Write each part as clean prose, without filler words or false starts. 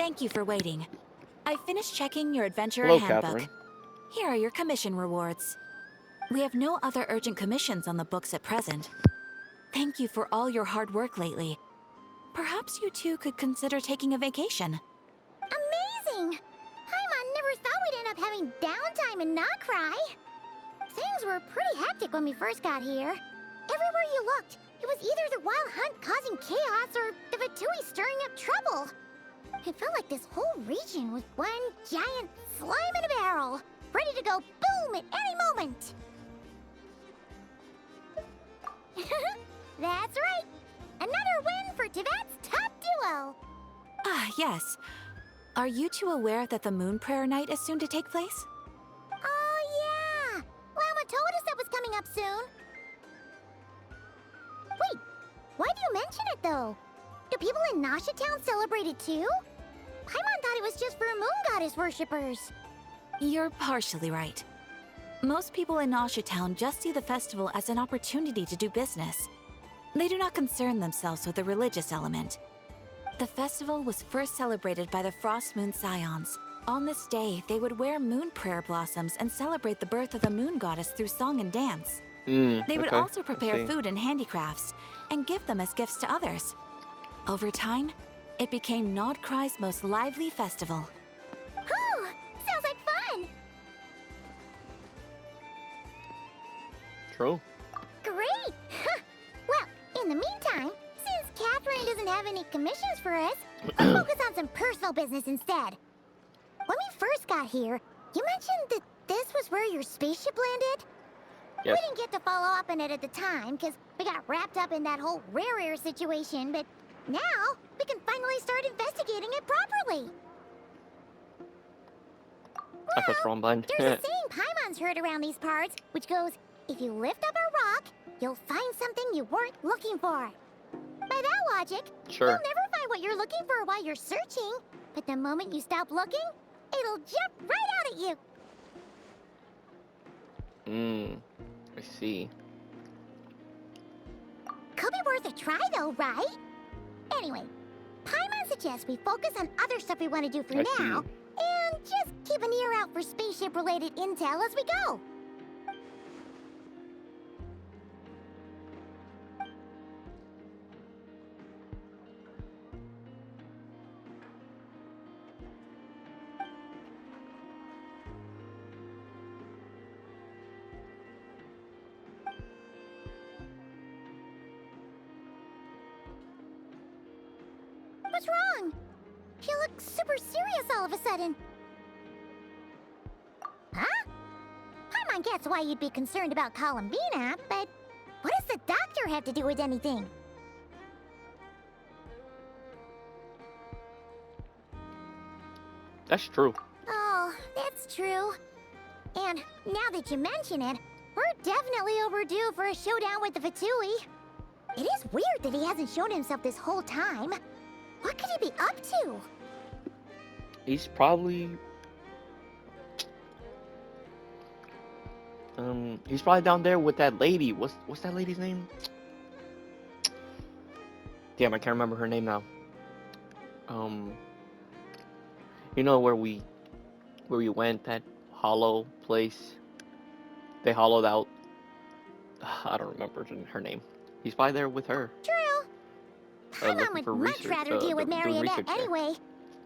Thank you for waiting. I finished checking your adventurer Hello, handbook. Catherine. Here are your commission rewards. We have no other urgent commissions on the books at present. Thank you for all your hard work lately. Perhaps you two could consider taking a vacation. Amazing! Paimon never thought we'd end up having downtime and not cry. Things were pretty hectic when we first got here. Everywhere you looked, it was either the wild hunt causing chaos or the Fatui stirring up trouble. It felt like this whole region was one giant slime in a barrel, ready to go boom at any moment. That's right! Another win for Tibet's top duo! Ah, yes. Are you two aware that the Moon Prayer Night is soon to take place? Oh, yeah! Lama told us that was coming up soon. Wait, why do you mention it, though? Do people in Nasha Town celebrate it, too? Paimon thought it was just for Moon Goddess worshippers. You're partially right. Most people in Nasha Town just see the festival as an opportunity to do business. They do not concern themselves with the religious element. The festival was first celebrated by the Frost Moon Scions. On this day, they would wear moon prayer blossoms and celebrate the birth of the moon goddess through song and dance. They would also prepare food and handicrafts and give them as gifts to others. Over time, it became Nod Cry's most lively festival. Whew! Sounds like fun! True. Great! Well, in the meantime, since Catherine doesn't have any commissions for us, let's focus on some personal business instead. When we first got here, you mentioned that this was where your spaceship landed? Yes. We didn't get to follow up on it at the time, because we got wrapped up in that whole rare situation, but now we can finally start investigating it properly. I pressed the wrong button. There's a saying Paimon's heard around these parts, which goes, if you lift up a rock, you'll find something you weren't looking for. By that logic, Sure. you'll never find what you're looking for while you're searching, but the moment you stop looking, it'll jump right out at you. I see. Could be worth a try though, right? Anyway, Paimon suggests we focus on other stuff we want to do for I now, see. and just keep an ear out for spaceship-related intel as we go. What's wrong? She looks super serious all of a sudden. Huh? Paimon gets why you'd be concerned about Columbina, but what does the doctor have to do with anything? That's true. Oh, that's true. And now that you mention it, we're definitely overdue for a showdown with the Fatui. It is weird that he hasn't shown himself this whole time. What could he be up to? He's probably... he's probably down there with that lady. What's that lady's name? Damn, I can't remember her name now. You know where we went, that hollow place? They hollowed out. I don't remember her name. He's probably there with her. True. Paimon looking would for much research, rather deal with doing Marionette research there. anyway.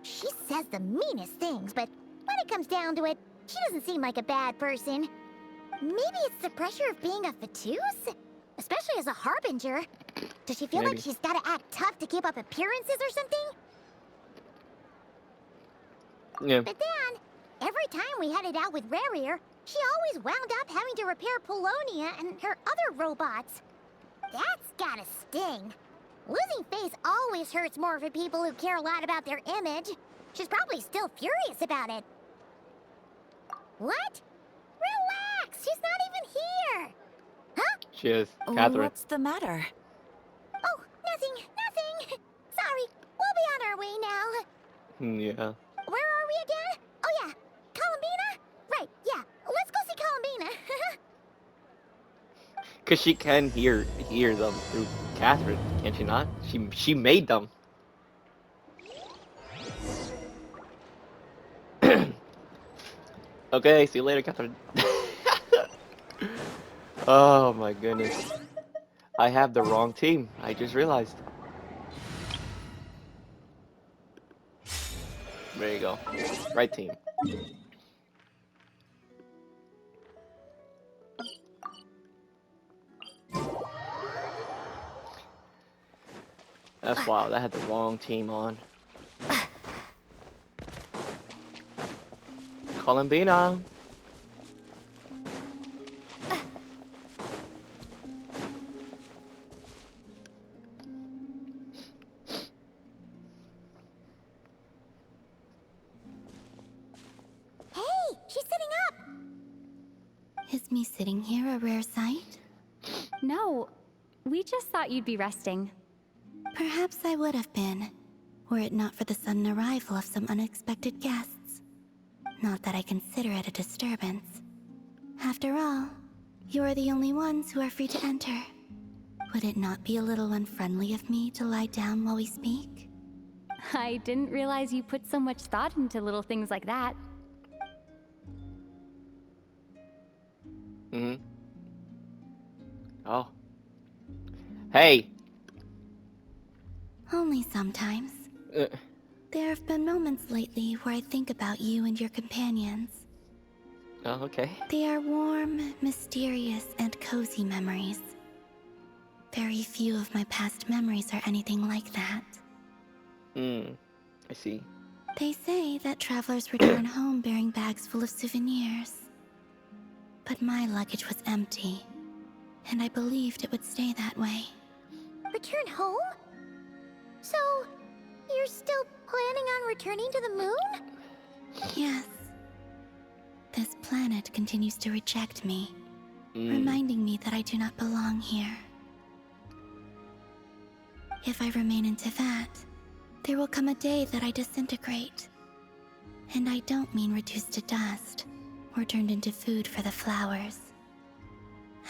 She says the meanest things, but when it comes down to it, she doesn't seem like a bad person. Maybe it's the pressure of being a Fatus? Especially as a Harbinger. Does she feel Maybe. like she's gotta act tough to keep up appearances or something? Yeah. But then, every time we headed out with Rarier, she always wound up having to repair Polonia and her other robots. That's gotta sting. Losing face always hurts more for people who care a lot about their image. She's probably still furious about it. What? Relax, she's not even here. Huh? She is. Catherine. What's the matter? Oh, nothing. Sorry, we'll be on our way now. Yeah. Where are we again? Oh yeah, Columbina? Right, yeah, let's go see Columbina. Cause she can hear them through Catherine, can she not? She made them. Okay, see you later, Catherine. Oh my goodness. I have the wrong team. I just realized. There you go. Right team. That's wild. I had the wrong team on. Columbina. Hey, she's sitting up. Is me sitting here a rare sight? No, we just thought you'd be resting. Perhaps I would have been, were it not for the sudden arrival of some unexpected guests. Not that I consider it a disturbance. After all, you are the only ones who are free to enter. Would it not be a little unfriendly of me to lie down while we speak? I didn't realize you put so much thought into little things like that. Mm-hmm. Oh. Hey. Only sometimes. Uh, There have been moments lately where I think about you and your companions. oh, okay. They are warm, mysterious, and cozy memories. Very few of my past memories are anything like that. I see. They say that travelers return home bearing bags full of souvenirs. But my luggage was empty, and I believed it would stay that way. Return home? So, you're still planning on returning to the moon? Yes. This planet continues to reject me, Mm. reminding me that I do not belong here. If I remain into that, there will come a day that I disintegrate. And I don't mean reduced to dust, or turned into food for the flowers.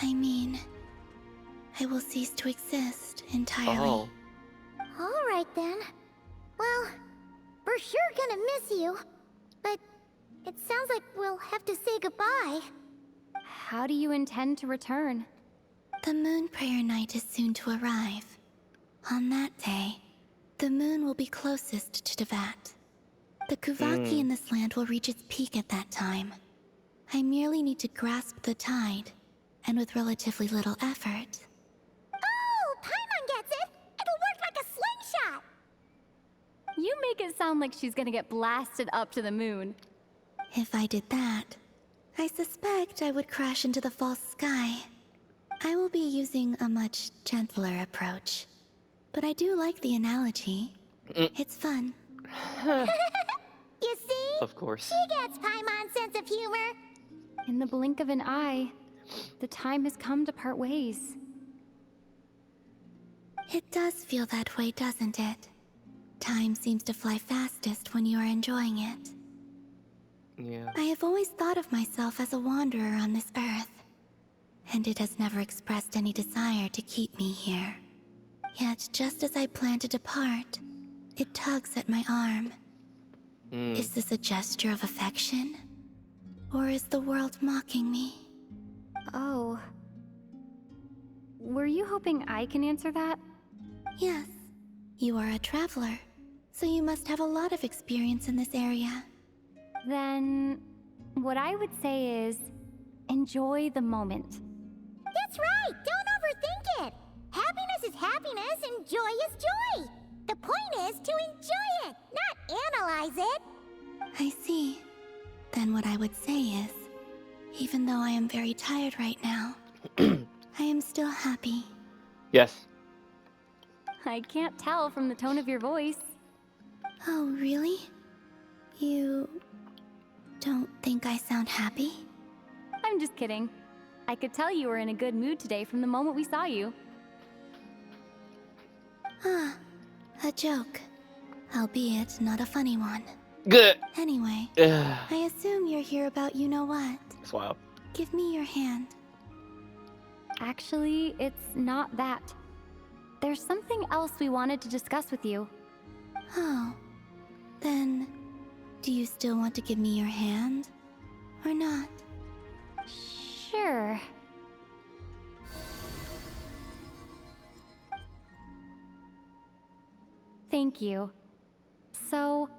I mean, I will cease to exist entirely. Oh. Alright then. Well, we're sure gonna miss you. But it sounds like we'll have to say goodbye. How do you intend to return? The moon prayer night is soon to arrive. On that day, the moon will be closest to Devat. The Kuvaki in this land will reach its peak at that time. I merely need to grasp the tide, and with relatively little effort. Oh, Paimon gets it! It'll work like a slingshot! You make it sound like she's gonna get blasted up to the moon. If I did that, I suspect I would crash into the false sky. I will be using a much gentler approach. But I do like the analogy. It's fun. You see? Of course. She gets Paimon's sense of humor. In the blink of an eye, the time has come to part ways. It does feel that way, doesn't it? Time seems to fly fastest when you are enjoying it. Yeah. I have always thought of myself as a wanderer on this earth, and it has never expressed any desire to keep me here. Yet, just as I plan to depart, it tugs at my arm. Is this a gesture of affection? Or is the world mocking me? Oh. Were you hoping I can answer that? Yes, you are a traveler, so you must have a lot of experience in this area. Then, what I would say is, enjoy the moment. That's right! Don't overthink it! Happiness is happiness and joy is joy! The point is to enjoy it, not analyze it! I see. Then what I would say is, even though I am very tired right now, I am still happy. Yes. I can't tell from the tone of your voice. Oh, really? You don't think I sound happy? I'm just kidding. I could tell you were in a good mood today from the moment we saw you. Ah, a joke. Albeit not a funny one. Good. Anyway, Ugh. I assume you're here about you-know-what. It's wild. Give me your hand. Actually, it's not that. There's something else we wanted to discuss with you. Oh. Then, do you still want to give me your hand? or not? Sure. Thank you. So,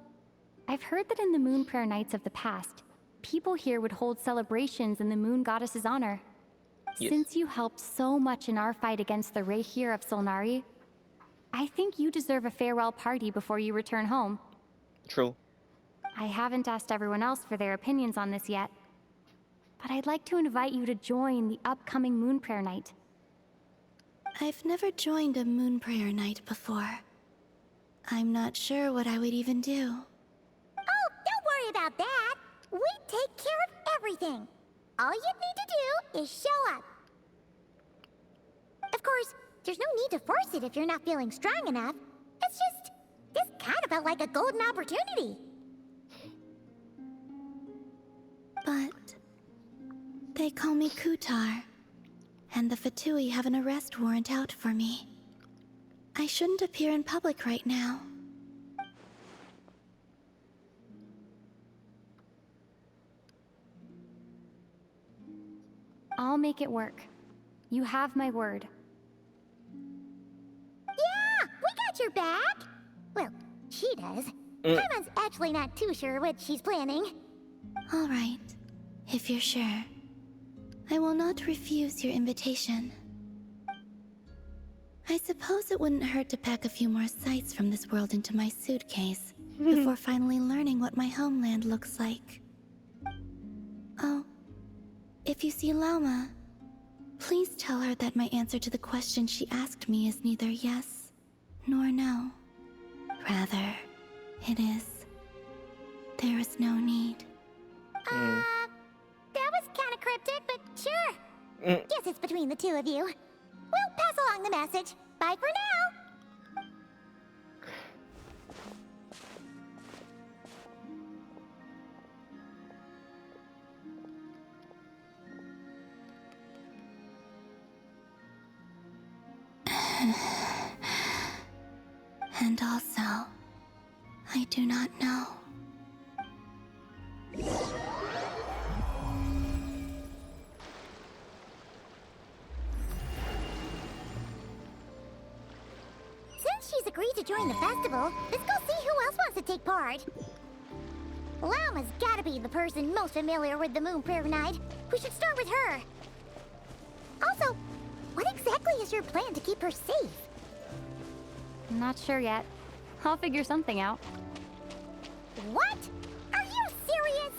I've heard that in the Moon Prayer Nights of the past, people here would hold celebrations in the Moon Goddess's honor. Yes. Since you helped so much in our fight against the Rayhir of Solnari, I think you deserve a farewell party before you return home. True. I haven't asked everyone else for their opinions on this yet, but I'd like to invite you to join the upcoming Moon Prayer Night. I've never joined a moon prayer night before. I'm not sure what I would even do. Oh, don't worry about that. We take care of everything. All you need to do is show up. Of course, there's no need to force it if you're not feeling strong enough. It's just, this kind of felt like a golden opportunity. But they call me Kutar, and the Fatui have an arrest warrant out for me. I shouldn't appear in public right now. I'll make it work. You have my word. Yeah, we got your back. Well, she does. Paimon's actually not too sure what she's planning. All right, if you're sure. I will not refuse your invitation. I suppose it wouldn't hurt to pack a few more sights from this world into my suitcase before finally learning what my homeland looks like. Oh, if you see Lauma, please tell her that my answer to the question she asked me is neither yes nor no. Rather, it is, there is no need. That was kind of cryptic, but sure. Guess it's between the two of you. We'll pass along the message. Bye for now. And also, I do not know. Since she's agreed to join the festival, let's go see who else wants to take part. Lauma's gotta be the person most familiar with the Moon Prayer Night. We should start with her. Also, what exactly is your plan to keep her safe? Not sure yet. I'll figure something out. What? Are you serious?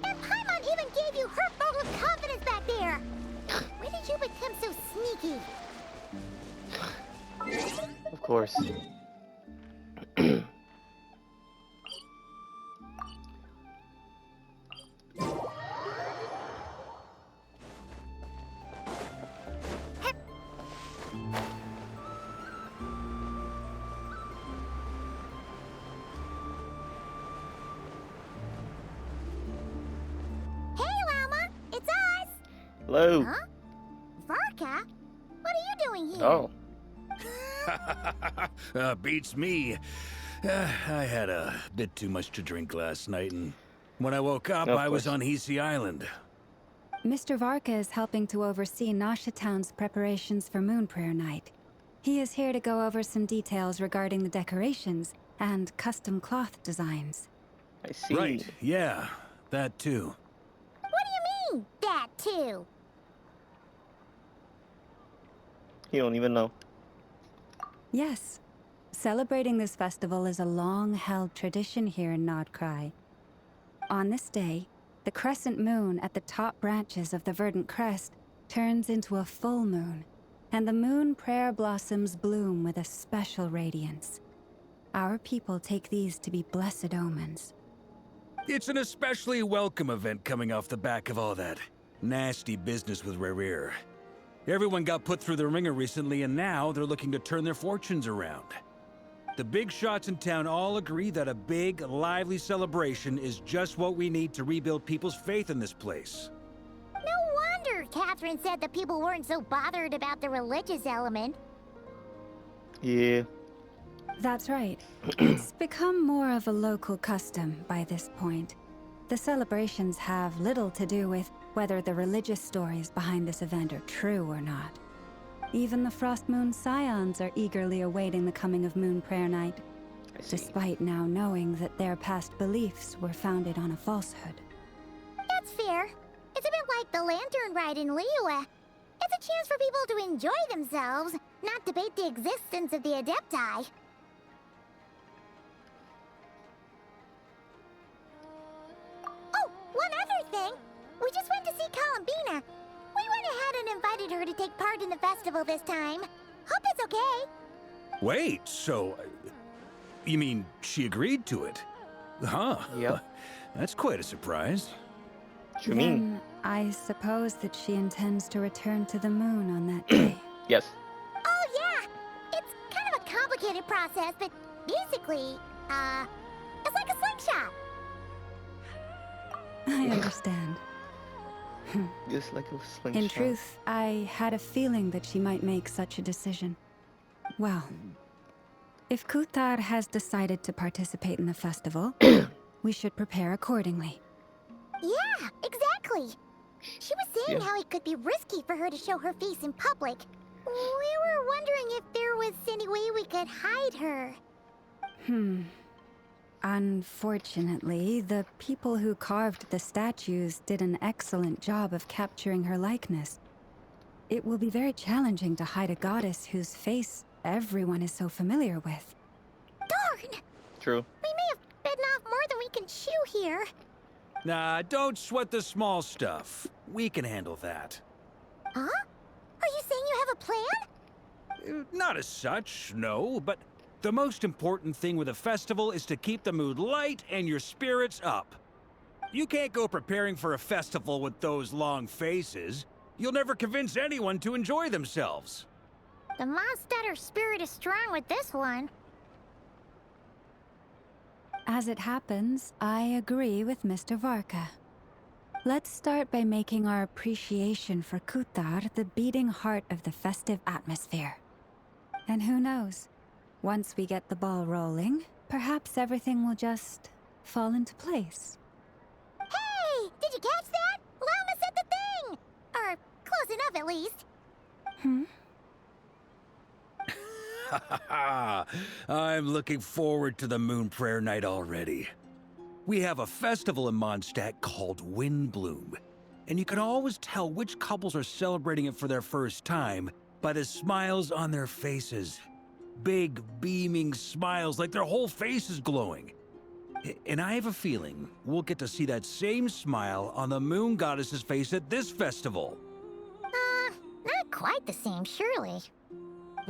And Paimon even gave you her vote of confidence back there. When did you become so sneaky? Of course. Hey, Lauma, it's us. Hello. Huh? Varka? What are you doing here? Oh. Beats me. I had a bit too much to drink last night, and when I woke up, Of I was course. on Hisi Island. Mr. Varka is helping to oversee Nasha Town's preparations for Moon Prayer Night. He is here to go over some details regarding the decorations and custom cloth designs. I see. Right, yeah, that too. What do you mean, that too? You don't even know. Yes, celebrating this festival is a long-held tradition here in Nodcry. On this day, the crescent moon at the top branches of the verdant crest turns into a full moon, and the moon prayer blossoms bloom with a special radiance. Our people take these to be blessed omens. It's an especially welcome event coming off the back of all that nasty business with Rayhir. Everyone got put through the ringer recently, and now they're looking to turn their fortunes around. The big shots in town all agree that a big, lively celebration is just what we need to rebuild people's faith in this place. No wonder Catherine said that people weren't so bothered about the religious element. Yeah. That's right. It's become more of a local custom by this point. The celebrations have little to do with whether the religious stories behind this event are true or not. Even the Frost Moon Scions are eagerly awaiting the coming of Moon Prayer Night, I see. despite now knowing that their past beliefs were founded on a falsehood. That's fair. It's a bit like the Lantern Ride in Liyue. It's a chance for people to enjoy themselves, not debate the existence of the Adepti. Oh, one other thing. We just went to see Columbina. We went ahead and invited her to take part in the festival this time. Hope it's okay. Wait, so... you mean she agreed to it? Huh. Yep. That's quite a surprise. What you mean? Then I suppose that she intends to return to the moon on that day. Yes. Oh, yeah. It's kind of a complicated process, but basically, it's like a slingshot. I understand. Just like a slingshot. In truth, I had a feeling that she might make such a decision. Well, if Kuthar has decided to participate in the festival, we should prepare accordingly. Yeah, exactly. She was saying Yeah. how it could be risky for her to show her face in public. We were wondering if there was any way we could hide her. Unfortunately, the people who carved the statues did an excellent job of capturing her likeness. It will be very challenging to hide a goddess whose face everyone is so familiar with. Darn! True. We may have bitten off more than we can chew here. Nah, don't sweat the small stuff. We can handle that. Huh? Are you saying you have a plan? Not as such, no, but the most important thing with a festival is to keep the mood light and your spirits up. You can't go preparing for a festival with those long faces. You'll never convince anyone to enjoy themselves. The Mondstatter spirit is strong with this one. As it happens, I agree with Mr. Varka. Let's start by making our appreciation for Kuthar the beating heart of the festive atmosphere. And who knows? Once we get the ball rolling, perhaps everything will just fall into place. Hey! Did you catch that? Llama said the thing! Or close enough, at least. I'm looking forward to the Moon Prayer Night already. We have a festival in Mondstadt called Windbloom, and you can always tell which couples are celebrating it for their first time by the smiles on their faces. Big, beaming smiles like their whole face is glowing. And I have a feeling we'll get to see that same smile on the Moon Goddess's face at this festival. Not quite the same, surely.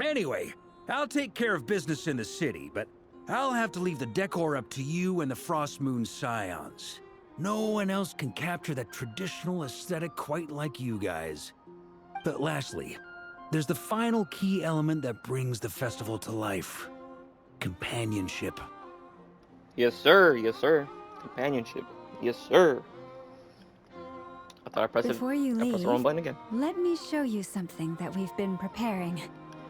Anyway, I'll take care of business in the city, but I'll have to leave the decor up to you and the Frost Moon Scions. No one else can capture that traditional aesthetic quite like you guys. But lastly, there's the final key element that brings the festival to life. Companionship. Yes, sir. Yes, sir. Companionship. Yes, sir. I thought I pressed Before you I pressed leave, the wrong button again. let me show you something that we've been preparing.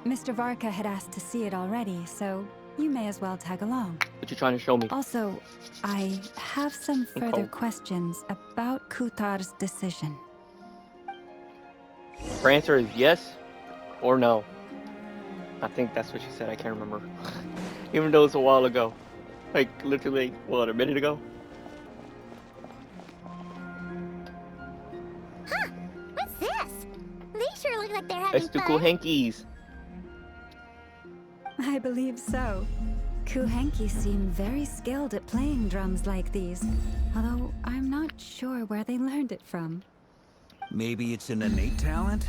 Mr. Varka had asked to see it already, so you may as well tag along. What you trying to show me? Also, I have some further cold. questions about Kuthar's decision. Her answer is yes or no. I think that's what she said. I can't remember. Even though it's a while ago. Like, literally, what, a minute ago? Huh? What's this? They sure look like they're having Let's do fun. cool hankies. I believe so. Kuhenki seem very skilled at playing drums like these, although I'm not sure where they learned it from. Maybe it's an innate talent?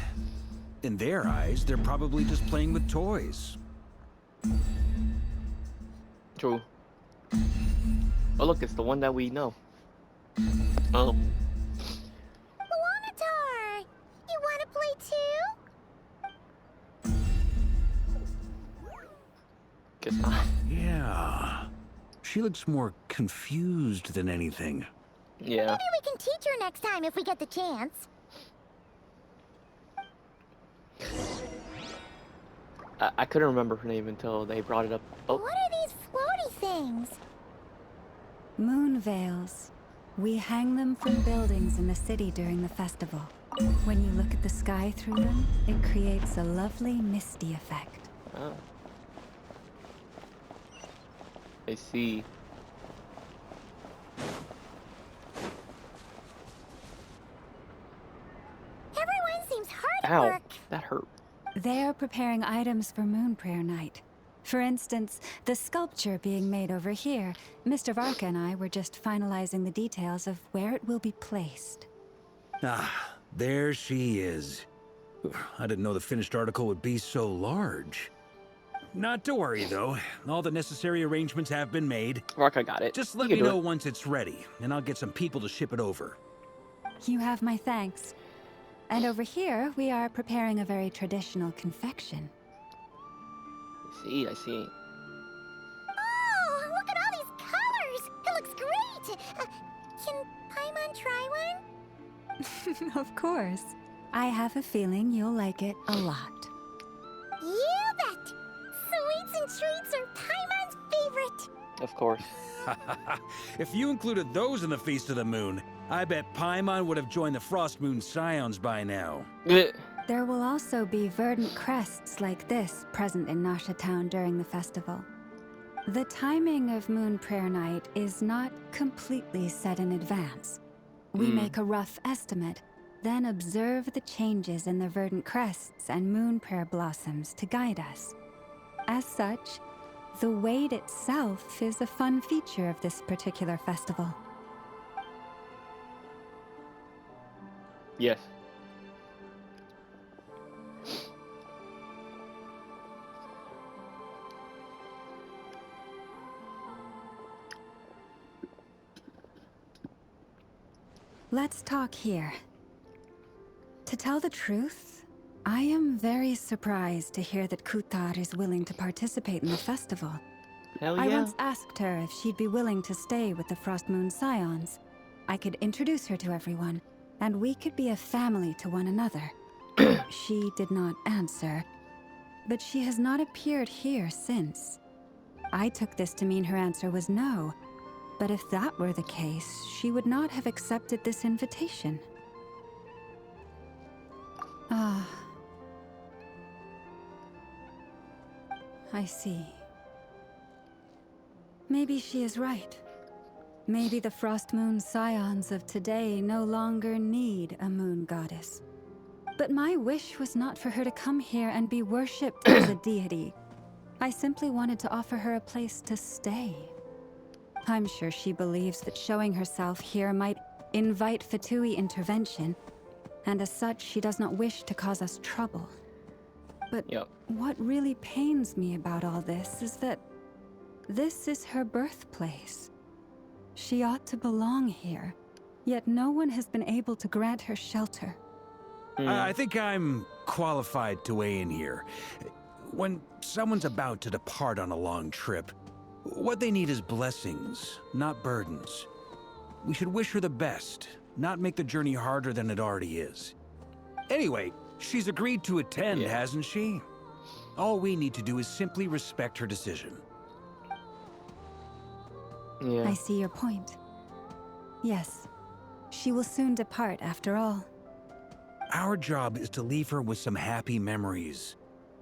In their eyes, they're probably just playing with toys. True. Oh, look, it's the one that we know. Oh. Luanatar! You want to play too? Guess not. Yeah. She looks more confused than anything. Yeah. Maybe we can teach her next time if we get the chance. I couldn't remember her name until they brought it up. Oh, What are these floaty things? Moon veils. We hang them from buildings in the city during the festival. When you look at the sky through them, it creates a lovely misty effect. Oh. I see. Everyone seems hard at Ow, work. that hurt. They're preparing items for Moon Prayer Night. For instance, the sculpture being made over here. Mr. Varka and I were just finalizing the details of where it will be placed. Ah, there she is. I didn't know the finished article would be so large. Not to worry, though. All the necessary arrangements have been made. Rock, I got it. Just You let can me do know it. once it's ready, and I'll get some people to ship it over. You have my thanks. And over here, we are preparing a very traditional confection. I see. Oh, look at all these colors! It looks great! Can Paimon try one? Of course. I have a feeling you'll like it a lot. You bet! Sweets and treats are Paimon's favorite! Of course. If you included those in the Feast of the Moon, I bet Paimon would have joined the Frost Moon Scions by now. There will also be verdant crests like this present in Nasha Town during the festival. The timing of Moon Prayer Night is not completely set in advance. We make a rough estimate, then observe the changes in the verdant crests and moon prayer blossoms to guide us. As such, the wait itself is a fun feature of this particular festival. Yes. Let's talk here. To tell the truth, I am very surprised to hear that Kutar is willing to participate in the festival. Hell I yeah. once asked her if she'd be willing to stay with the Frost Moon Scions. I could introduce her to everyone, and we could be a family to one another. She did not answer, but she has not appeared here since. I took this to mean her answer was no, but if that were the case, she would not have accepted this invitation. Ah. I see. Maybe she is right. Maybe the Frost Moon Scions of today no longer need a moon goddess. But my wish was not for her to come here and be worshipped as a deity. I simply wanted to offer her a place to stay. I'm sure she believes that showing herself here might invite Fatui intervention, and as such, she does not wish to cause us trouble. But what really pains me about all this is that this is her birthplace. She ought to belong here, yet no one has been able to grant her shelter. I think I'm qualified to weigh in here. When someone's about to depart on a long trip, what they need is blessings, not burdens. We should wish her the best, not make the journey harder than it already is. Anyway, she's agreed to attend, hasn't she? All we need to do is simply respect her decision. I see your point. Yes, she will soon depart after all. Our job is to leave her with some happy memories.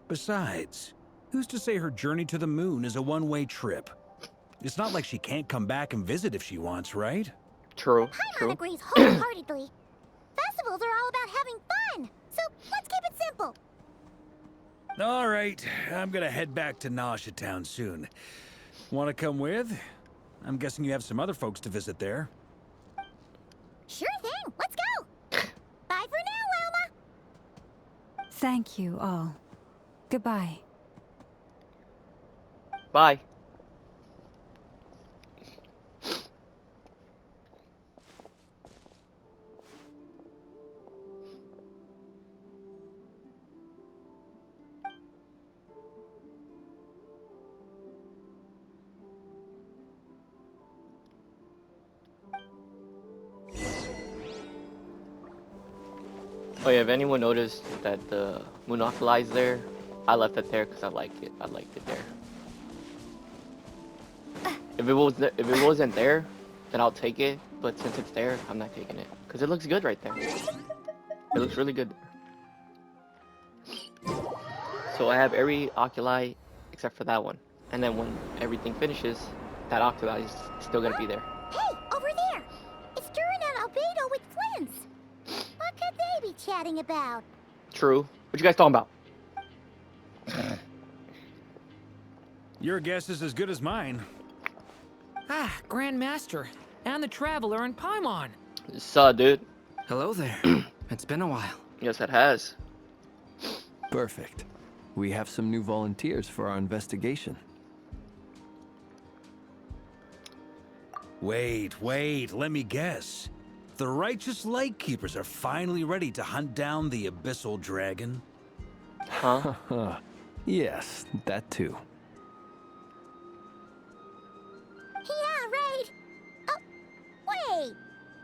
Besides, who's to say her journey to the moon is a one-way trip? It's not like she can't come back and visit if she wants, right? True. Paimon agrees wholeheartedly. Festivals are all about having fun, so let's keep it simple. All right, I'm gonna head back to Nasha Town soon. Want to come with? I'm guessing you have some other folks to visit there. Sure thing, let's go. Bye for now, Wilma. Thank you all. Goodbye. Bye. Oh yeah, if anyone noticed that the monopoly is there, I left it there because I liked it. I liked it there. If it wasn't there, then I'll take it. but since it's there, I'm not taking it. Because it looks good right there. It looks really good. So I have every oculi except for that one. And then when everything finishes, that oculi is still gonna be there. Hey, over there! It's Durin and Albedo with Flints! What could they be chatting about? True. What you guys talking about? Your guess is as good as mine. Ah, Grand Master, and the Traveler and Paimon. Dude. Hello there. It's been a while. Yes, it has. Perfect. We have some new volunteers for our investigation. Wait, let me guess. The righteous Lightkeepers are finally ready to hunt down the Abyssal Dragon? Huh? Yes, that too. Yeah, right! Oh, wait!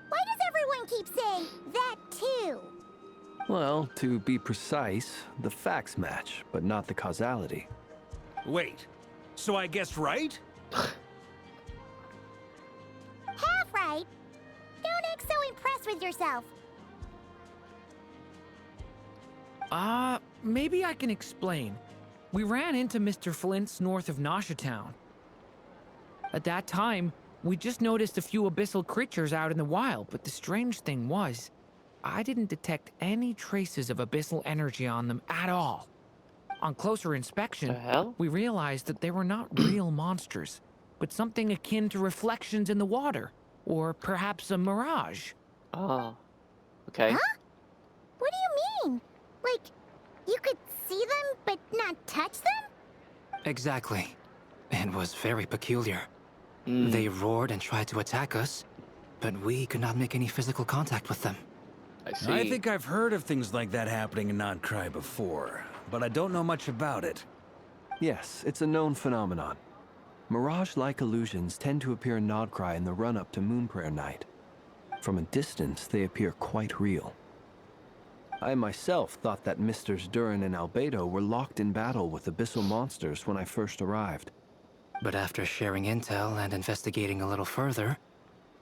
Why does everyone keep saying that too? Well, to be precise, the facts match, but not the causality. Wait, so I guessed right? Half right! Don't act so impressed with yourself. Maybe I can explain. We ran into Mr. Flint's north of Nasha Town. At that time, we just noticed a few abyssal creatures out in the wild, but the strange thing was, I didn't detect any traces of abyssal energy on them at all. On closer inspection, The hell? we realized that they were not real monsters, but something akin to reflections in the water, or perhaps a mirage. Oh. Okay. Huh? What do you mean? Like, you could see them but not touch them? Exactly. It was very peculiar. Mm. They roared and tried to attack us, but we could not make any physical contact with them. I see. I think I've heard of things like that happening in Nodcry before, but I don't know much about it. Yes, it's a known phenomenon. Mirage-like illusions tend to appear in Nodcry in the run-up to Moonprayer Night. From a distance, they appear quite real. I myself thought that Misters Durin and Albedo were locked in battle with abyssal monsters when I first arrived. But after sharing intel and investigating a little further,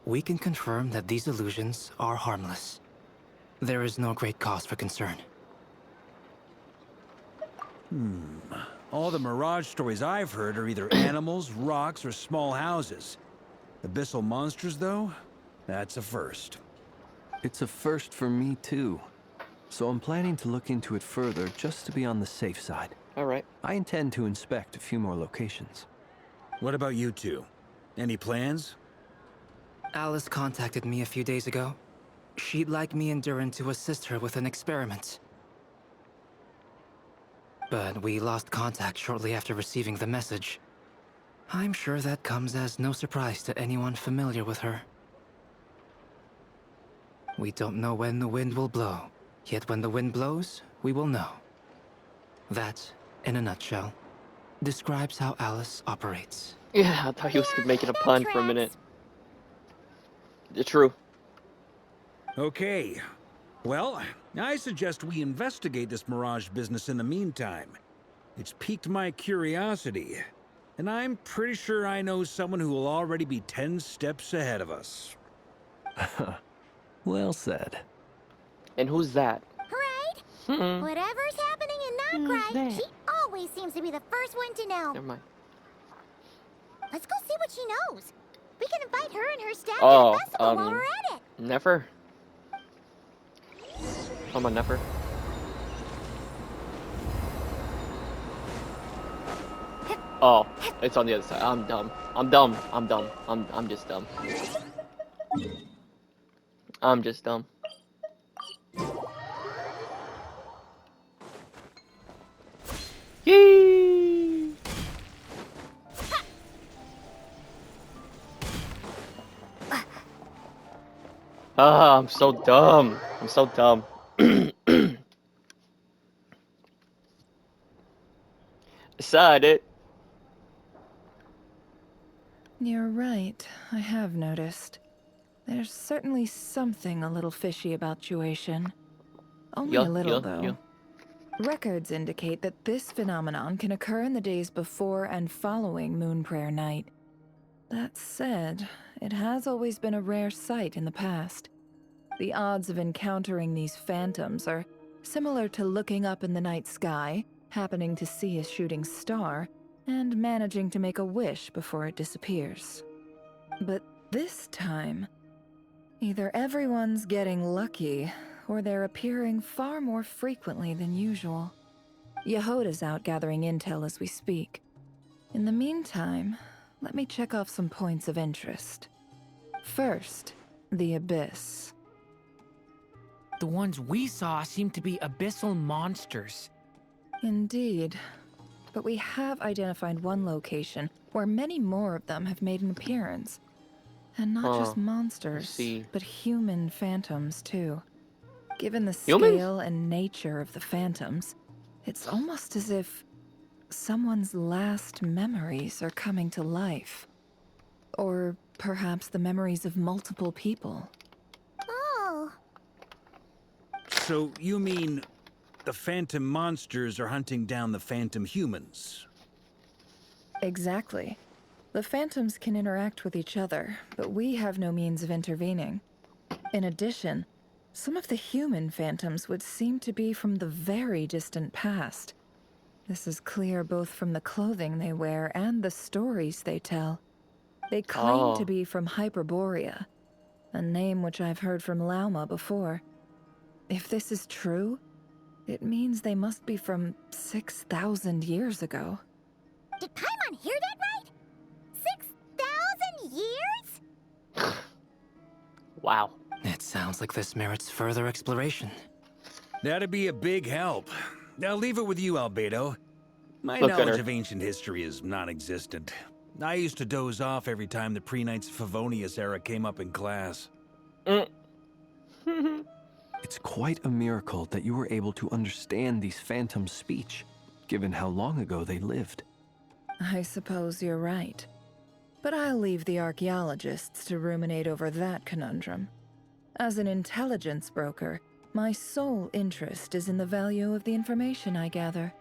we can confirm that these illusions are harmless. There is no great cause for concern. All the Mirage stories I've heard are either animals, rocks, or small houses. Abyssal monsters, though? That's a first. It's a first for me, too. So I'm planning to look into it further just to be on the safe side. Alright. I intend to inspect a few more locations. What about you two? Any plans? Alice contacted me a few days ago. She'd like me and Durin to assist her with an experiment. But we lost contact shortly after receiving the message. I'm sure that comes as no surprise to anyone familiar with her. We don't know when the wind will blow, yet when the wind blows, we will know. That, in a nutshell, describes how Alice operates. Yeah, I thought he was making a that pun for a tracks. minute. It's true. Okay. Well, I suggest we investigate this Mirage business in the meantime. It's piqued my curiosity, and I'm pretty sure I know someone who will already be 10 steps ahead of us. Well said. And who's that? Right? Hmm. Whatever's happening in Nodcry, she always seems to be the first one to know. Never mind. Let's go see what she knows. We can invite her and her staff Oh, to the festival while we're at it. Never. Come on, never. Oh, it's on the other side. I'm dumb. I'm dumb. I'm dumb. I'm just dumb. I'm just dumb. Yee! Ah, I'm so dumb. I'm so dumb. Decided. You're right, I have noticed. There's certainly something a little fishy about Juation. Only a little, though. Records indicate that this phenomenon can occur in the days before and following Moonprayer Night. That said, it has always been a rare sight in the past. The odds of encountering these phantoms are similar to looking up in the night sky, happening to see a shooting star, and managing to make a wish before it disappears. But this time, either everyone's getting lucky, or they're appearing far more frequently than usual. Yehoda's out gathering intel as we speak. In the meantime, let me check off some points of interest. First, the Abyss. The ones we saw seem to be abyssal monsters. Indeed. But we have identified one location where many more of them have made an appearance. And not just monsters, but human phantoms too. Given the scale and nature of the phantoms, it's almost as if someone's last memories are coming to life. Or perhaps the memories of multiple people. Oh. So you mean the phantom monsters are hunting down the phantom humans? Exactly. The phantoms can interact with each other, but we have no means of intervening. In addition, some of the human phantoms would seem to be from the very distant past. This is clear both from the clothing they wear and the stories they tell. They claim to be from Hyperborea, a name which I've heard from Lauma before. If this is true, it means they must be from 6,000 years ago. Did Paimon hear that right? 6,000 years? Wow. It sounds like this merits further exploration. That'd be a big help. I'll leave it with you, Albedo. My Look at knowledge her. of ancient history is non-existent. I used to doze off every time the pre-Knights of Favonius era came up in class. It's quite a miracle that you were able to understand these phantoms' speech, given how long ago they lived. I suppose you're right. But I'll leave the archaeologists to ruminate over that conundrum. As an intelligence broker, my sole interest is in the value of the information I gather.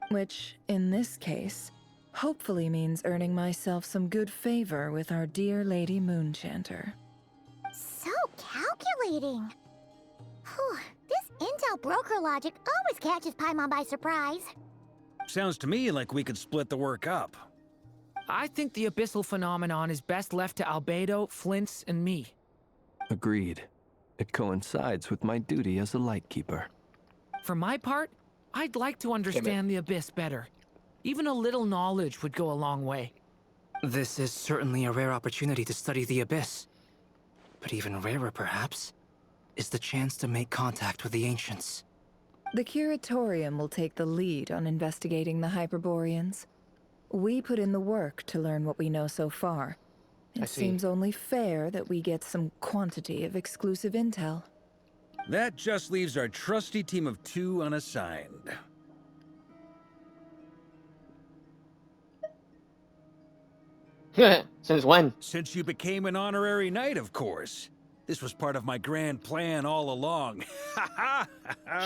Which, in this case, hopefully means earning myself some good favor with our dear Lady Moonchanter. So calculating. Whew, this intel broker logic always catches Paimon by surprise. Sounds to me like we could split the work up. I think the abyssal phenomenon is best left to Albedo, Flint's, and me. Agreed. It coincides with my duty as a lightkeeper. For my part, I'd like to understand the abyss better. Even a little knowledge would go a long way. This is certainly a rare opportunity to study the Abyss. But even rarer, perhaps, is the chance to make contact with the Ancients. The Curatorium will take the lead on investigating the Hyperboreans. We put in the work to learn what we know so far. It seems only fair that we get some quantity of exclusive intel. That just leaves our trusty team of 2 unassigned. Since when? Since you became an honorary knight, of course. This was part of my grand plan all along.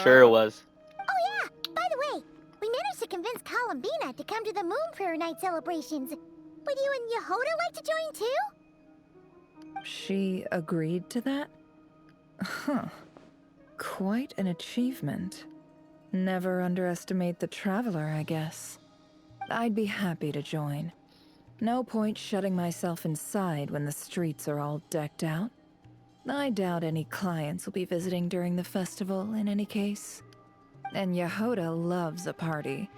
Sure it was. Oh yeah, by the way, we managed to convince Columbina to come to the Moon Prayer Night celebrations. Would you and Yehoda like to join too? She agreed to that? Huh. Quite an achievement. Never underestimate the traveler, I guess. I'd be happy to join. No point shutting myself inside when the streets are all decked out. I doubt any clients will be visiting during the festival in any case. And Yehoda loves a party,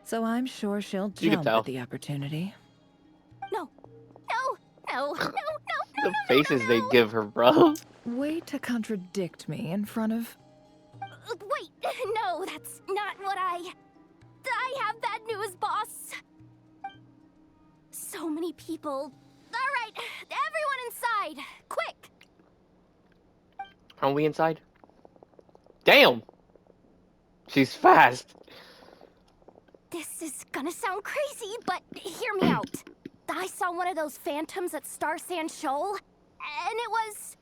so I'm sure she'll jump at the opportunity. No, no, no, no, no, no. The faces they give her, bro. Way to contradict me in front of... Wait, no, that's not what I have bad news, boss. So many people. All right, everyone inside, quick. Are we inside? Damn! She's fast. This is gonna sound crazy, but hear me out. I saw one of those phantoms at Star Sand Shoal, and it was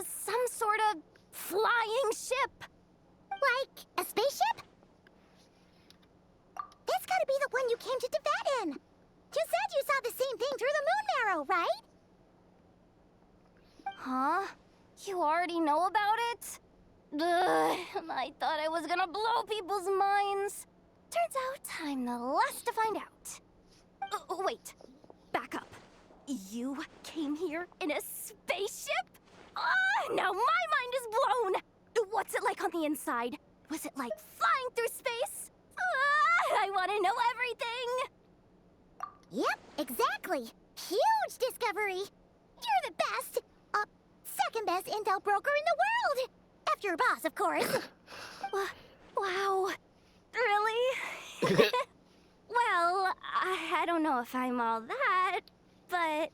some sort of flying ship. Like a spaceship? That's gotta be the one you came to Tibet in. You said you saw the same thing through the moon Huh? You already know about it? Ugh, I thought I was gonna blow people's minds. Turns out I'm the last to find out. Wait, back up. You came here in a spaceship? Now my mind is blown! What's it like on the inside? Was it like flying through space? I want to know everything! Yep, exactly. Huge discovery. You're the best. Second best intel broker in the world. After your boss, of course. Wow. Really? Well, I don't know if I'm all that, but...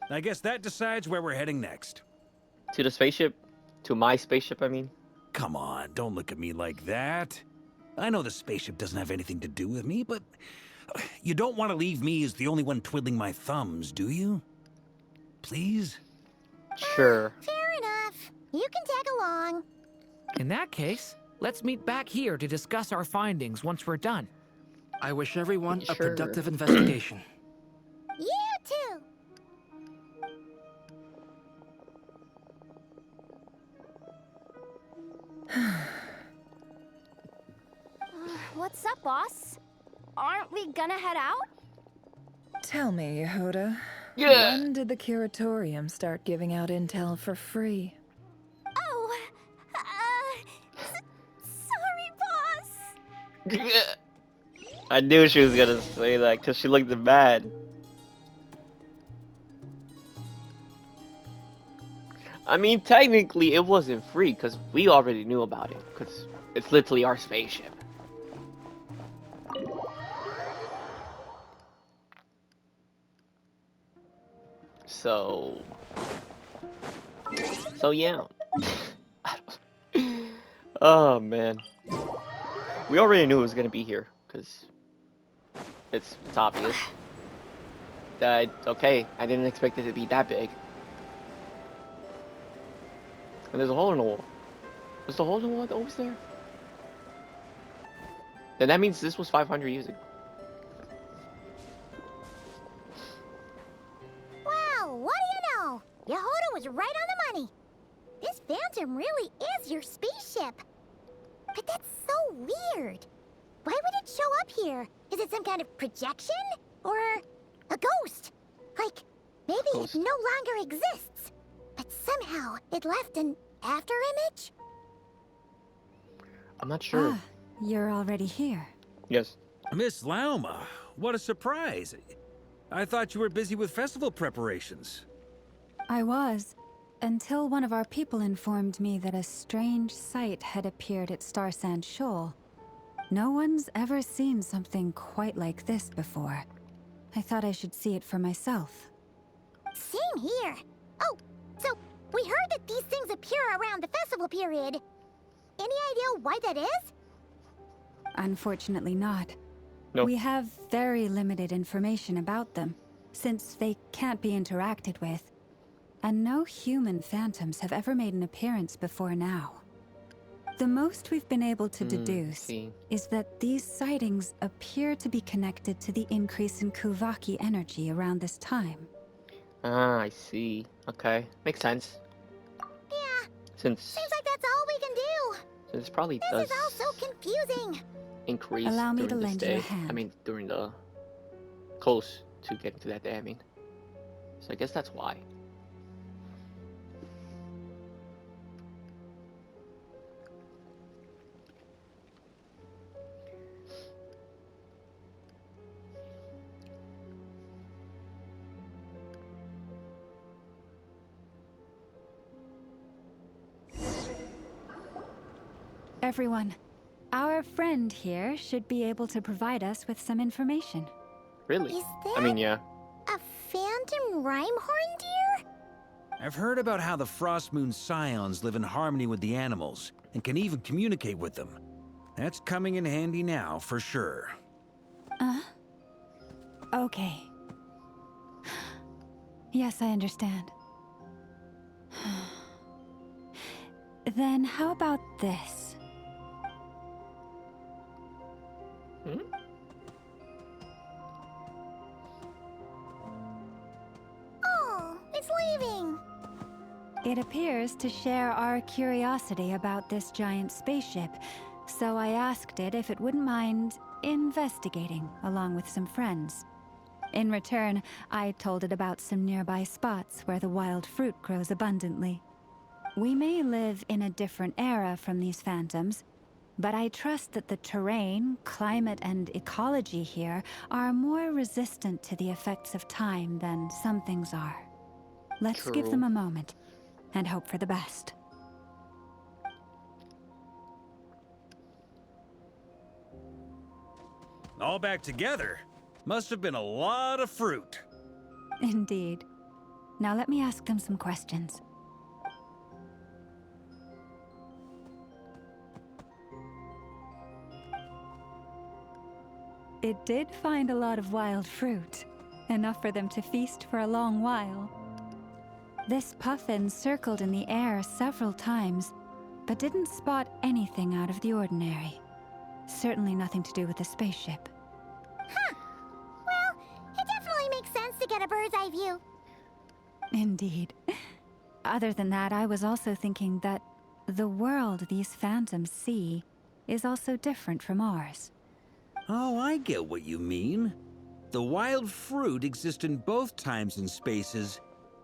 I guess that decides where we're heading next. To the spaceship? To my spaceship, I mean? Come on, don't look at me like that. I know the spaceship doesn't have anything to do with me, but you don't want to leave me as the only one twiddling my thumbs, do you? Please? Sure. Fair enough. You can tag along. In that case, let's meet back here to discuss our findings once we're done. I wish everyone a Sure. productive investigation. You too. What's up, boss? Aren't we gonna head out? Tell me, Yehuda. Yeah. When did the curatorium start giving out intel for free? Oh, sorry, boss. I knew she was gonna say that because she looked mad. I mean, technically, it wasn't free because we already knew about it because it's literally our spaceship. So yeah. Oh man, we already knew it was gonna be here because it's obvious. That okay, I didn't expect it to be that big. And there's a hole in the wall. Was the hole in the wall always there? Then that means this was 500 years ago. Wow, what do you know? Yehuda was right on the money. This phantom really is your spaceship. But that's so weird. Why would it show up here? Is it some kind of projection? Or a ghost? Like, maybe Ghost. it no longer exists. But somehow it left an afterimage? I'm not sure. Ah, you're already here. Yes. Miss Lauma, what a surprise. I thought you were busy with festival preparations. I was, until one of our people informed me that a strange sight had appeared at Star Sand Shoal. No one's ever seen something quite like this before. I thought I should see it for myself. Same here. Oh, so we heard that these things appear around the festival period. Any idea why that is? Unfortunately not. No. We have very limited information about them, since they can't be interacted with. And no human phantoms have ever made an appearance before now. The most we've been able to deduce see. is that these sightings appear to be connected to the increase in Kuvaki energy around this time. Ah, I see. Okay, makes sense. Yeah, Since seems like that's all we can do. it probably This does is all so confusing. increase Allow me during to this lend you day. a hand. I mean, during the close to getting to that day. I mean, so I guess that's why. Everyone, our friend here should be able to provide us with some information. Really? Is I mean, yeah. a phantom rhymehorn deer? I've heard about how the Frost Moon Scions live in harmony with the animals and can even communicate with them. That's coming in handy now, for sure. Okay. Yes, I understand. Then how about this? Hmm? Oh, it's leaving. It appears to share our curiosity about this giant spaceship, so I asked it if it wouldn't mind investigating along with some friends. In return, I told it about some nearby spots where the wild fruit grows abundantly. We may live in a different era from these phantoms, but I trust that the terrain, climate, and ecology here are more resistant to the effects of time than some things are. Let's give them a moment and hope for the best. All back together? Must have been a lot of fruit. Indeed. Now let me ask them some questions. It did find a lot of wild fruit, enough for them to feast for a long while. This puffin circled in the air several times, but didn't spot anything out of the ordinary. Certainly nothing to do with the spaceship. Huh. Well, it definitely makes sense to get a bird's eye view. Indeed. Other than that, I was also thinking that the world these phantoms see is also different from ours. Oh, I get what you mean. The wild fruit exist in both times and spaces,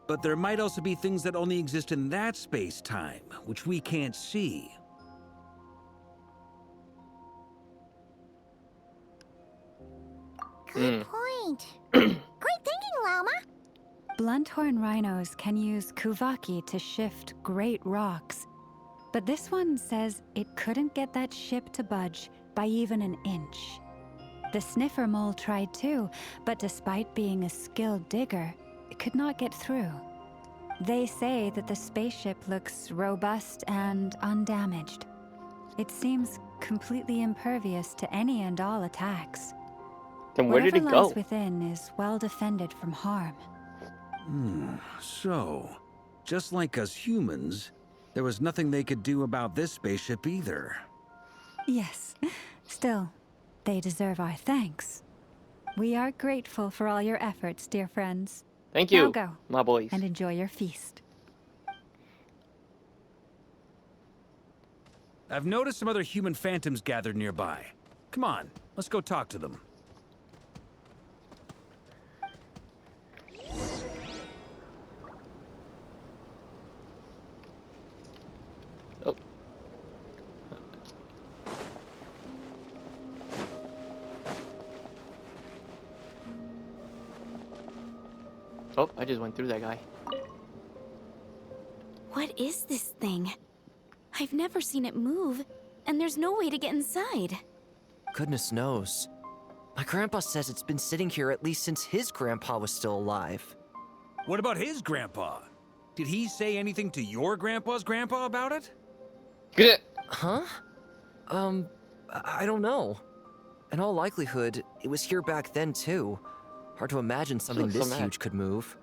but there might also be things that only exist in that space-time, which we can't see. Good point. Great thinking, Lauma. Blunthorn rhinos can use kuvaki to shift great rocks, but this one says it couldn't get that ship to budge by even an inch. The sniffer mole tried too, but despite being a skilled digger, it could not get through. They say that the spaceship looks robust and undamaged. It seems completely impervious to any and all attacks. Then where did it Whatever go? lies within is well defended from harm. So, just like us humans, there was nothing they could do about this spaceship either. Yes. Still, they deserve our thanks. We are grateful for all your efforts, dear friends. Thank you, Now go my boys. and enjoy your feast. I've noticed some other human phantoms gathered nearby. Come on, let's go talk to them. Oh. Oh, I just went through that guy. What is this thing? I've never seen it move, and there's no way to get inside. Goodness knows. My grandpa says it's been sitting here at least since his grandpa was still alive. What about his grandpa? Did he say anything to your grandpa's grandpa about it? Huh? I don't know. In all likelihood, it was here back then too. Hard to imagine something looks so this mad. huge could move.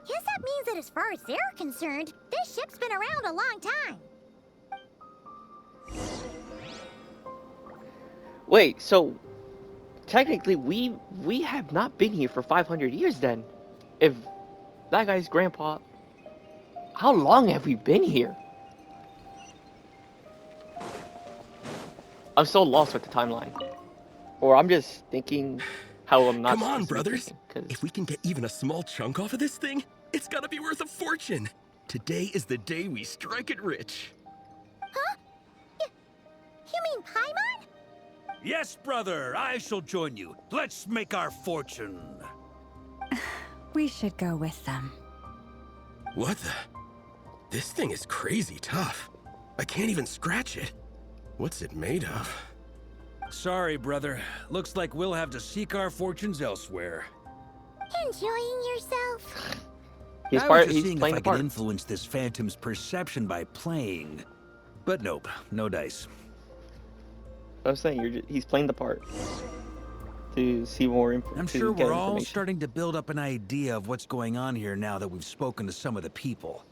Guess that means that as far as they're concerned, this ship's been around a long time. Wait, so technically we have not been here for 500 years then. If that guy's grandpa, how long have we been here? I'm so lost with the timeline. Or I'm just thinking how I'm not. Come on, supposed to be brothers. thinking, 'cause- If we can get even a small chunk off of this thing, it's gotta be worth a fortune. Today is the day we strike it rich. Huh? You mean Paimon? Yes, brother, I shall join you. Let's make our fortune. We should go with them. What the? This thing is crazy tough. I can't even scratch it. What's it made of? Sorry, brother. Looks like we'll have to seek our fortunes elsewhere. Enjoying yourself? He's I was just he's seeing if playing I the could part. influence this phantom's perception by playing. But nope, no dice. I'm saying he's playing the part to see more info. I'm sure we're all starting to build up an idea of what's going on here now that we've spoken to some of the people.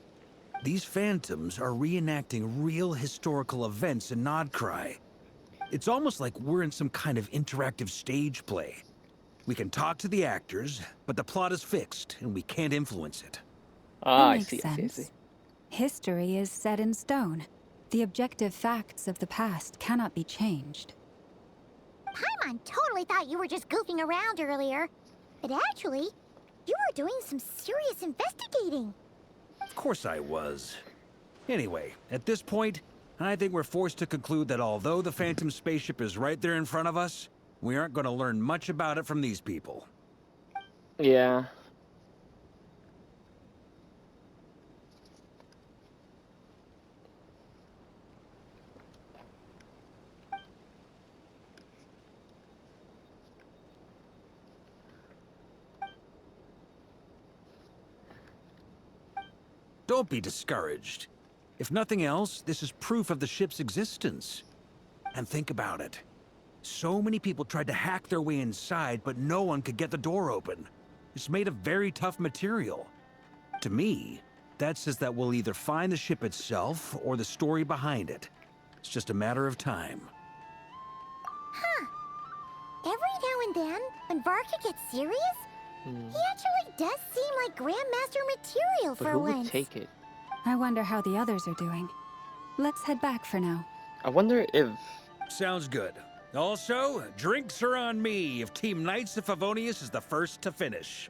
These phantoms are reenacting real historical events in Nodcry. It's almost like we're in some kind of interactive stage play. We can talk to the actors, but the plot is fixed, and we can't influence it. Ah, It I makes see, sense. I see, I see. History is set in stone. The objective facts of the past cannot be changed. Paimon totally thought you were just goofing around earlier. But actually, you were doing some serious investigating. Of course I was. Anyway, at this point, I think we're forced to conclude that although the Phantom spaceship is right there in front of us, we aren't going to learn much about it from these people. Yeah. Don't be discouraged. If nothing else, this is proof of the ship's existence. And think about it. So many people tried to hack their way inside, but no one could get the door open. It's made of very tough material. To me, that says that we'll either find the ship itself or the story behind it. It's just a matter of time. Huh. Every now and then, when Varka gets serious, he actually does seem like Grandmaster material But for who once. would take it? I wonder how the others are doing. Let's head back for now. I wonder if... Sounds good. Also, drinks are on me if Team Knights of Favonius is the first to finish.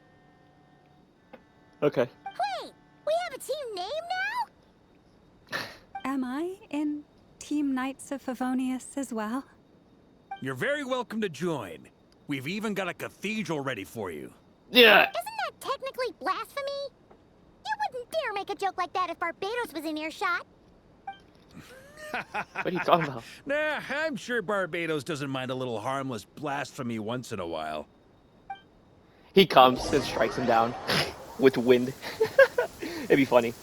Okay. Wait, we have a team name now? Am I in Team Knights of Favonius as well? You're very welcome to join. We've even got a cathedral ready for you. Yeah. Isn't that technically blasphemy? You wouldn't dare make a joke like that if Barbados was in earshot. What are you talking about? Nah, I'm sure Barbados doesn't mind a little harmless blasphemy once in a while. He comes and strikes him down with wind. It'd be funny.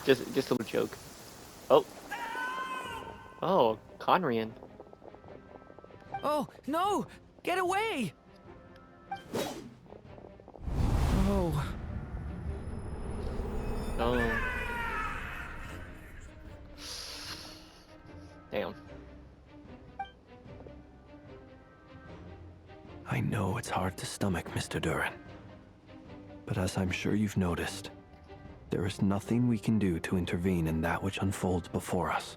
Just a little joke. Oh. Oh, Conrian. Oh, no! Get away! Oh. Oh. Damn. I know it's hard to stomach, Mr. Durin. But as I'm sure you've noticed, there is nothing we can do to intervene in that which unfolds before us.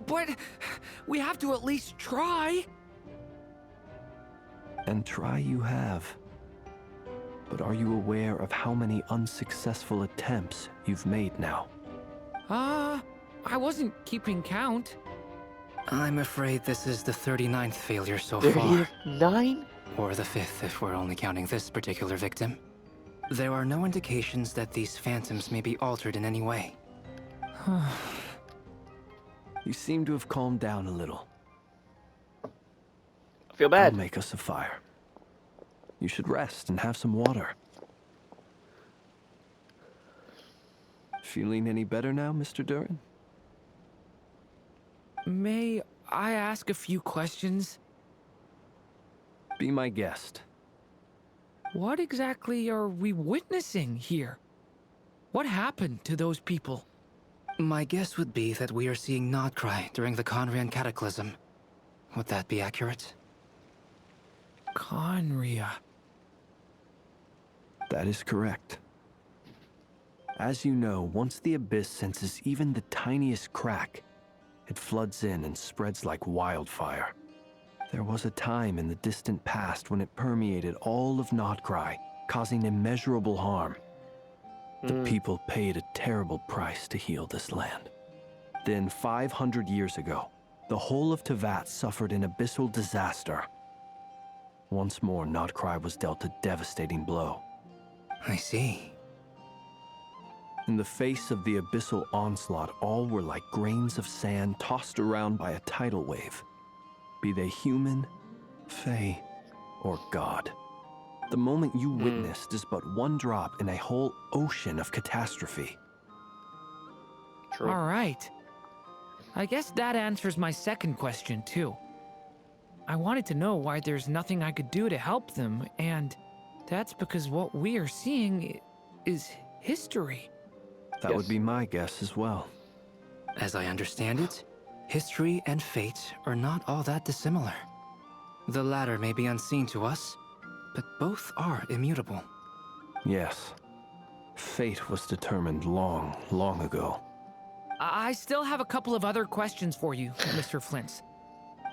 But we have to at least try. And try you have. But are you aware of how many unsuccessful attempts you've made now? I wasn't keeping count. I'm afraid this is the 39th failure so far. 39? Or the 5th if we're only counting this particular victim. There are no indications that these phantoms may be altered in any way. You seem to have calmed down a little. I feel bad. I'll make us a fire. You should rest and have some water. Feeling any better now, Mr. Durin? May I ask a few questions? Be my guest. What exactly are we witnessing here? What happened to those people? My guess would be that we are seeing Nodcry during the Conrian Cataclysm. Would that be accurate? Conria. That is correct. As you know, once the Abyss senses even the tiniest crack, it floods in and spreads like wildfire. There was a time in the distant past when it permeated all of Nodcry, causing immeasurable harm. The people paid a terrible price to heal this land. Then 500 years ago, the whole of Teyvat suffered an abyssal disaster. Once more, Nodcry was dealt a devastating blow. I see. In the face of the abyssal onslaught, all were like grains of sand tossed around by a tidal wave. Be they human, fae, or god. The moment you witnessed is but one drop in a whole ocean of catastrophe. True. All right. I guess that answers my second question, too. I wanted to know why there's nothing I could do to help them, and that's because what we are seeing is history. That would be my guess as well. As I understand it, history and fate are not all that dissimilar. The latter may be unseen to us, but both are immutable. Yes. Fate was determined long, long ago. I still have a couple of other questions for you, Mr. Flint.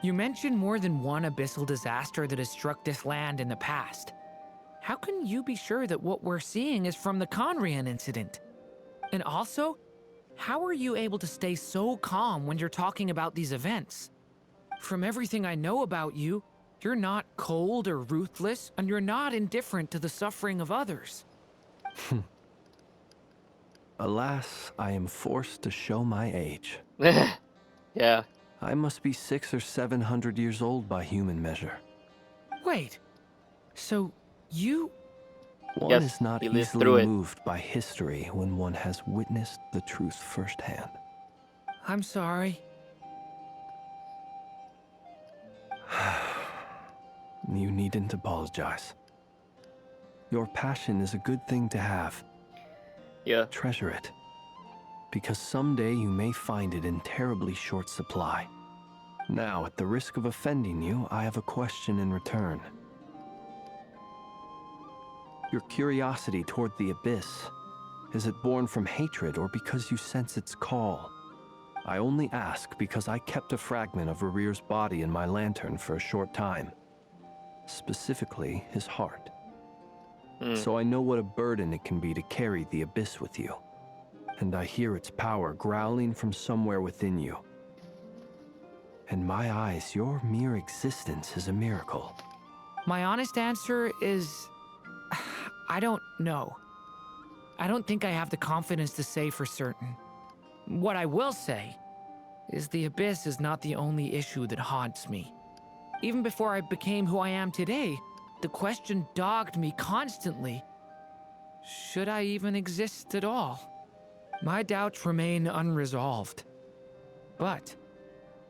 You mentioned more than one abyssal disaster that has struck this land in the past. How can you be sure that what we're seeing is from the Conrian incident? And also, how are you able to stay so calm when you're talking about these events? From everything I know about you, you're not cold or ruthless, and you're not indifferent to the suffering of others. Alas, I am forced to show my age. Yeah. I must be 600 or 700 years old by human measure. Wait, so you... One Yes, is not he lived through easily it. moved by history when one has witnessed the truth firsthand. I'm sorry. You needn't apologize. Your passion is a good thing to have. Yeah. Treasure it, because someday you may find it in terribly short supply. Now, at the risk of offending you, I have a question in return. Your curiosity toward the abyss, is it born from hatred or because you sense its call? I only ask because I kept a fragment of Rarir's body in my lantern for a short time. Specifically, his heart. So I know what a burden it can be to carry the abyss with you. And I hear its power growling from somewhere within you. In my eyes, your mere existence is a miracle. My honest answer is... I don't know. I don't think I have the confidence to say for certain. What I will say is the abyss is not the only issue that haunts me. Even before I became who I am today, the question dogged me constantly. Should I even exist at all? My doubts remain unresolved. But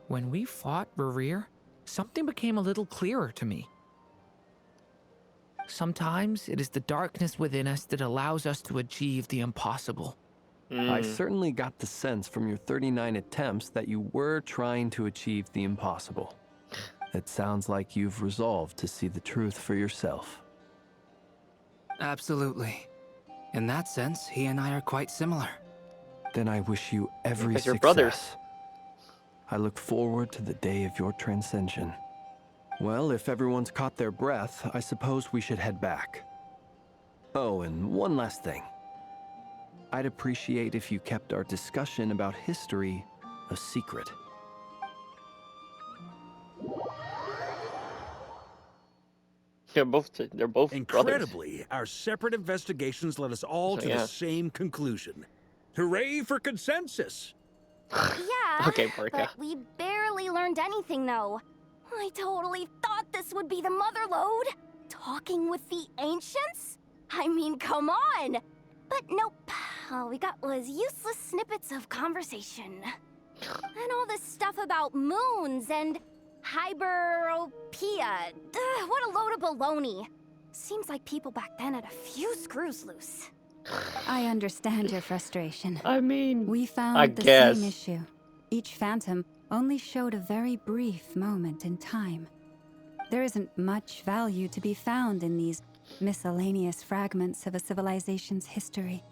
when we fought Rarir, something became a little clearer to me. Sometimes it is the darkness within us that allows us to achieve the impossible. I certainly got the sense from your 39 attempts that you were trying to achieve the impossible. It sounds like you've resolved to see the truth for yourself. Absolutely. In that sense, he and I are quite similar. Then I wish you every Because you're success. brothers. I look forward to the day of your transcension. Well, if everyone's caught their breath, I suppose we should head back. Oh, and one last thing. I'd appreciate if you kept our discussion about history a secret. They're both brothers. Incredibly, our separate investigations led us all to the same conclusion. Hooray for consensus! Yeah, Okay, Porca. but we barely learned anything, though. I totally thought this would be the mother lode. Talking with the ancients? I mean, come on! But nope. All we got was useless snippets of conversation. And all this stuff about moons and hyperopia. What a load of baloney. Seems like people back then had a few screws loose. I understand your frustration. I mean, we found I the guess. same issue. Each phantom only showed a very brief moment in time. There isn't much value to be found in these miscellaneous fragments of a civilization's history,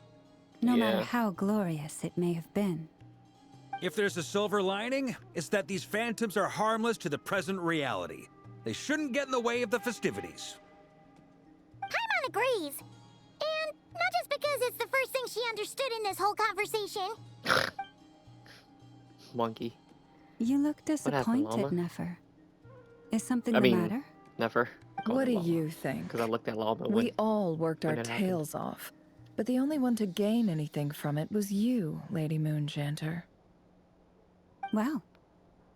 no matter how glorious it may have been. If there's a silver lining, it's that these phantoms are harmless to the present reality. They shouldn't get in the way of the festivities. Paimon agrees. And not just because it's the first thing she understood in this whole conversation. Monkey. You look What happened, disappointed, Llama? Nefer. Is something I the mean, matter? Never. What do you think? Because I looked at Llama We when all worked our when it happened. tails off, but the only one to gain anything from it was you, Lady Moonjanter. Well,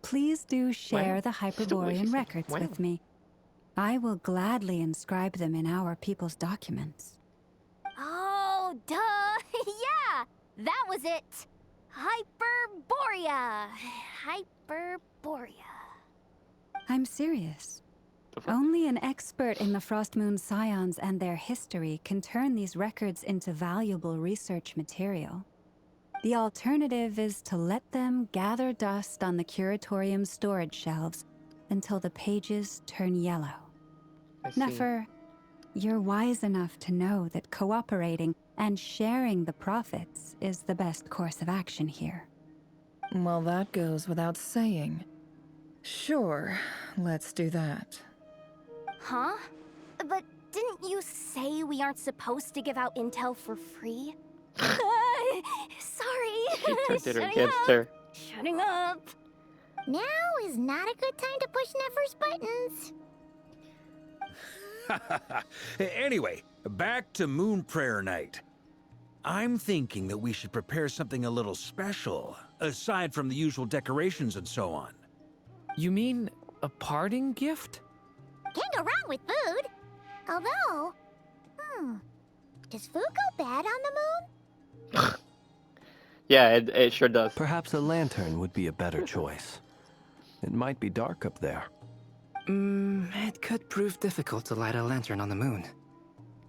please do share Well, the Hyperborean records well. with me. I will gladly inscribe them in our people's documents. Oh, duh! Yeah! That was it! Hyperborea! Hyperborea. I'm serious. Only an expert in the Frost Moon Scions and their history can turn these records into valuable research material. The alternative is to let them gather dust on the Curatorium's storage shelves until the pages turn yellow. I see. Nefer, you're wise enough to know that cooperating and sharing the profits is the best course of action here. Well, that goes without saying. Sure, let's do that. Huh? But didn't you say we aren't supposed to give out intel for free? Sorry. She turned it Shutting against up. her. Shutting up. Now is not a good time to push Nefer's buttons. Anyway, back to Moon Prayer Night. I'm thinking that we should prepare something a little special, aside from the usual decorations and so on. You mean a parting gift? Can't go wrong with food. Although, does food go bad on the moon? Yeah, it sure does. Perhaps a lantern would be a better choice. It might be dark up there. It could prove difficult to light a lantern on the moon.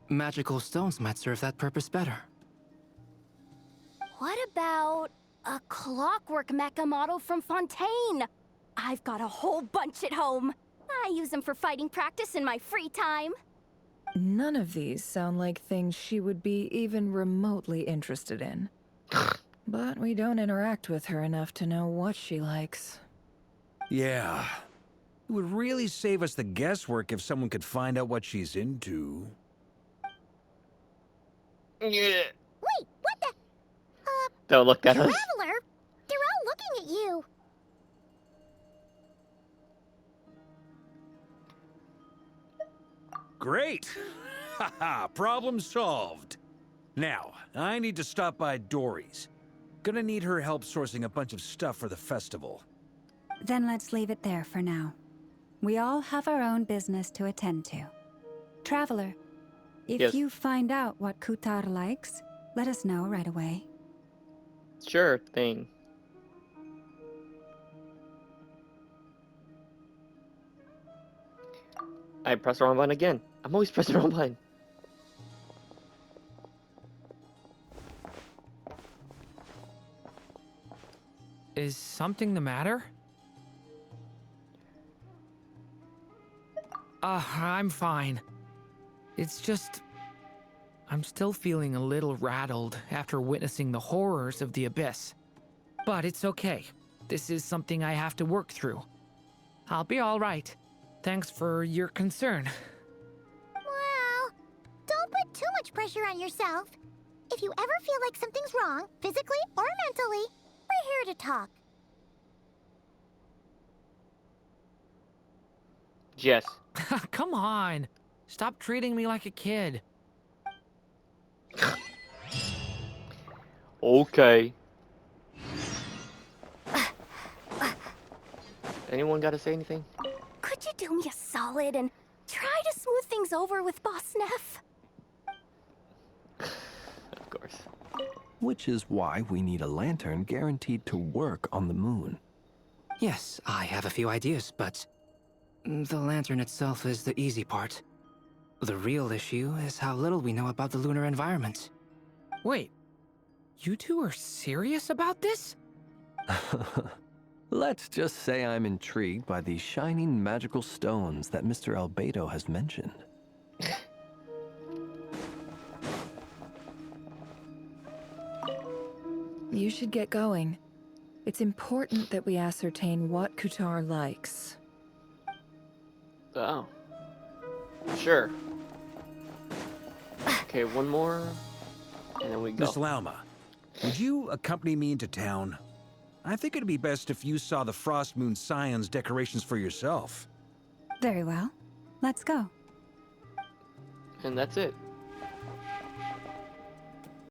Magical stones might serve that purpose better. What about a clockwork mecha model from Fontaine? I've got a whole bunch at home. I use them for fighting practice in my free time. None of these sound like things she would be even remotely interested in. But we don't interact with her enough to know what she likes. Yeah. It would really save us the guesswork if someone could find out what she's into. Yeah. Wait, what the? Don't look at us. Traveler? They're all looking at you. Great! Haha, problem solved. Now, I need to stop by Dory's. Gonna need her help sourcing a bunch of stuff for the festival. Then let's leave it there for now. We all have our own business to attend to. Traveler, if Yes. you find out what Kutar likes, let us know right away. Sure thing. I pressed the wrong button again. I'm always pressing the wrong button. Is something the matter? I'm fine. It's just... I'm still feeling a little rattled after witnessing the horrors of the Abyss. But it's okay. This is something I have to work through. I'll be all right. Thanks for your concern. Well, don't put too much pressure on yourself. If you ever feel like something's wrong, physically or mentally, we're here to talk. Jess. Come on. Stop treating me like a kid. Okay. Anyone gotta say anything? Could you do me a solid and try to smooth things over with Boss Neff? Of course. Which is why we need a lantern guaranteed to work on the moon. Yes, I have a few ideas, but the lantern itself is the easy part. The real issue is how little we know about the lunar environment. Wait, you two are serious about this? Let's just say I'm intrigued by these shining magical stones that Mr. Albedo has mentioned. You should get going. It's important that we ascertain what Kutar likes. Oh. Sure. Okay, one more, and then we go. Miss Lauma, would you accompany me into town? I think it'd be best if you saw the Frost Moon Scion's decorations for yourself. Very well. Let's go. And that's it.